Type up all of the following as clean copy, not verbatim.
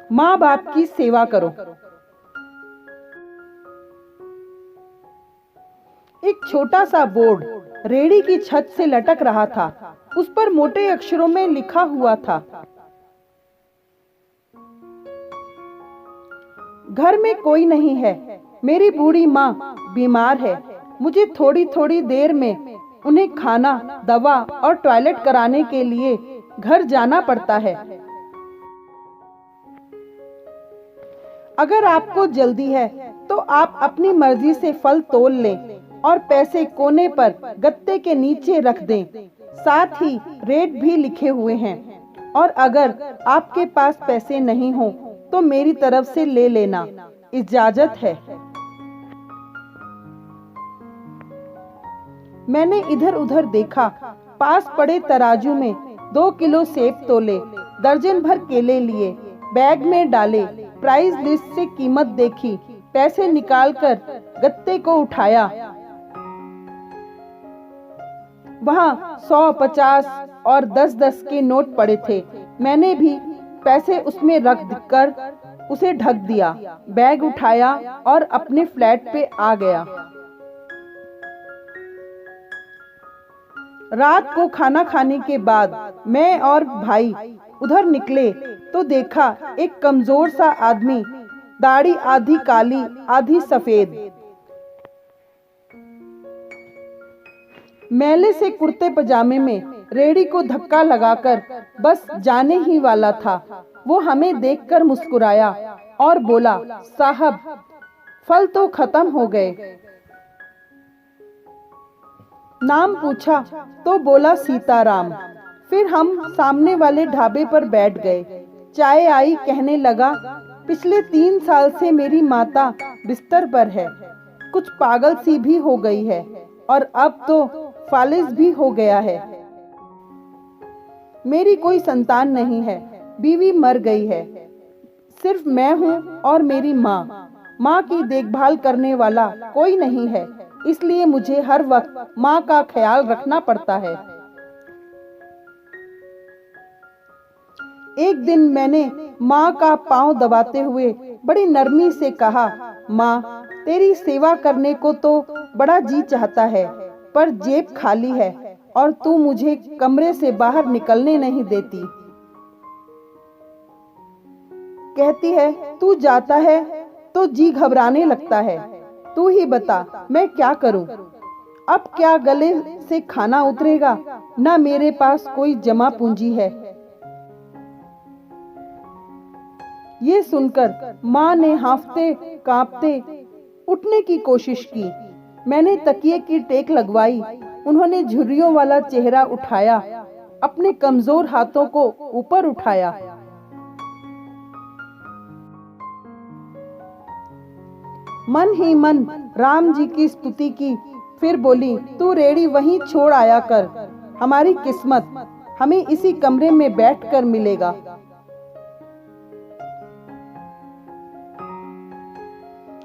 माँ बाप की सेवा करो। एक छोटा सा बोर्ड रेहड़ी की छत से लटक रहा था। उस पर मोटे अक्षरों में लिखा हुआ था, घर में कोई नहीं है, मेरी बूढ़ी माँ बीमार है, मुझे थोड़ी थोड़ी देर में उन्हें खाना, दवा और टॉयलेट कराने के लिए घर जाना पड़ता है। अगर आपको जल्दी है तो आप अपनी मर्जी से फल तोल लें और पैसे कोने पर गत्ते के नीचे रख दें। साथ ही रेट भी लिखे हुए हैं, और अगर आपके पास पैसे नहीं हो तो मेरी तरफ से ले लेना, इजाजत है। मैंने इधर उधर देखा, पास पड़े तराजू में 2 किलो सेब तोले, दर्जन भर केले लिए, बैग में डाले, प्राइस लिस्ट से कीमत देखी, पैसे निकालकर गत्ते को उठाया। वहाँ 100, 50 और 10-10 के नोट पड़े थे। मैंने भी पैसे उसमें रख कर उसे ढक दिया, बैग उठाया और अपने फ्लैट पे आ गया। रात को खाना खाने के बाद मैं और भाई उधर निकले तो देखा एक कमजोर सा आदमी, दाढ़ी आधी काली आधी सफेद, मैले से कुर्ते पजामे में रेहड़ी को धक्का लगाकर बस जाने ही वाला था। वो हमें देखकर मुस्कुराया और बोला, साहब फल तो खत्म हो गए। नाम पूछा तो बोला सीताराम। फिर हम सामने वाले ढाबे पर बैठ गए। चाय आई, कहने लगा, पिछले 3 साल से मेरी माता बिस्तर पर है, कुछ पागल सी भी हो गई है और अब तो फालिज भी हो गया है। मेरी कोई संतान नहीं है, बीवी मर गई है, सिर्फ मैं हूँ और मेरी माँ की देखभाल करने वाला कोई नहीं है, इसलिए मुझे हर वक्त माँ का ख्याल रखना पड़ता है। एक दिन मैंने माँ का पांव दबाते हुए बड़ी नरमी से कहा, माँ तेरी सेवा करने को तो बड़ा जी चाहता है, पर जेब खाली है और तू मुझे कमरे से बाहर निकलने नहीं देती। कहती है तू जाता है तो जी घबराने लगता है, तू ही बता मैं क्या करूं। अब क्या गले से खाना उतरेगा, ना मेरे पास कोई जमा पूंजी है। ये सुनकर माँ ने हांफते कांपते उठने की कोशिश की। मैंने तकिए की टेक लगवाई। उन्होंने झुर्रियों वाला चेहरा उठाया, अपने कमजोर हाथों को ऊपर उठाया। मन ही मन राम जी की स्तुति की, फिर बोली, तू रेड़ी वहीं छोड़ आया कर, हमारी किस्मत हमें इसी कमरे में बैठकर मिलेगा।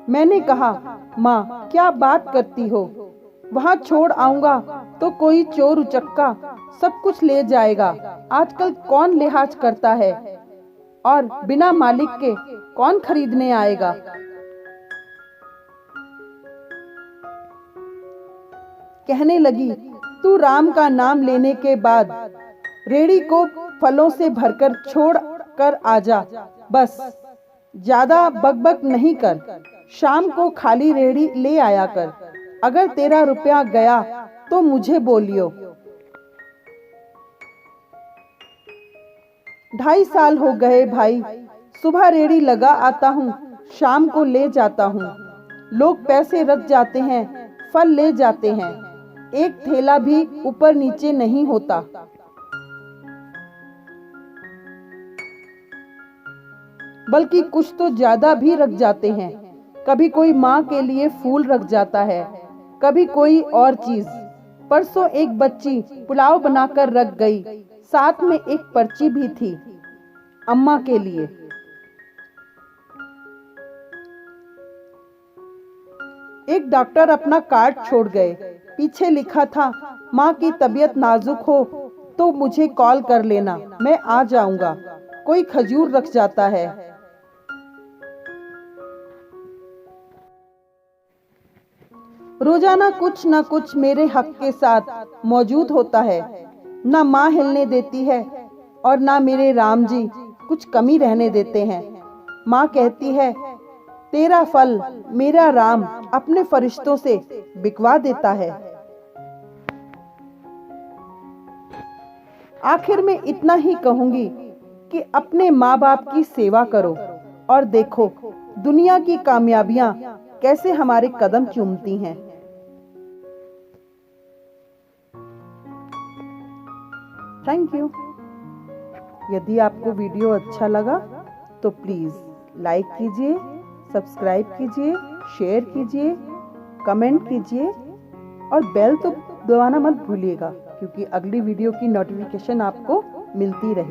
मैंने कहा, माँ क्या बात करती हो, वहाँ छोड़ आऊंगा तो कोई चोर उचक्का सब कुछ ले जाएगा। आजकल कौन लिहाज करता है, और बिना मालिक के कौन खरीदने आएगा। कहने लगी, तू राम का नाम लेने के बाद रेड़ी को फलों से भरकर छोड़ कर आजा, बस ज्यादा बकबक नहीं कर। शाम को खाली रेड़ी ले आया कर, अगर तेरा रुपया गया तो मुझे बोलियो। 2.5 साल हो गए भाई, सुबह रेड़ी लगा आता हूँ, शाम को ले जाता हूँ। लोग पैसे रख जाते हैं, फल ले जाते हैं, एक थैला भी ऊपर नीचे नहीं होता। बल्कि कुछ तो ज्यादा भी रख जाते हैं। कभी कोई माँ के लिए फूल रख जाता है, कभी कोई और चीज। परसों एक बच्ची पुलाव बनाकर रख गई, साथ में एक पर्ची भी थी, अम्मा के लिए। एक डॉक्टर अपना कार्ड छोड़ गए, पीछे लिखा था, माँ की तबीयत नाजुक हो तो मुझे कॉल कर लेना, मैं आ जाऊंगा। कोई खजूर रख जाता है, रोजाना कुछ न कुछ मेरे हक के साथ मौजूद होता है। ना माँ हिलने देती है और ना मेरे राम जी कुछ कमी रहने देते हैं। माँ कहती है, तेरा फल मेरा राम अपने फरिश्तों से बिकवा देता है। आखिर में इतना ही कहूंगी कि अपने माँ बाप की सेवा करो और देखो दुनिया की कामयाबियां कैसे हमारे कदम चूमती हैं। Thank you. यदि आपको वीडियो अच्छा लगा तो प्लीज लाइक कीजिए, सब्सक्राइब कीजिए, शेयर कीजिए, कमेंट कीजिए और बेल तो दबाना मत भूलिएगा, क्योंकि अगली वीडियो की नोटिफिकेशन आपको मिलती रहेगी।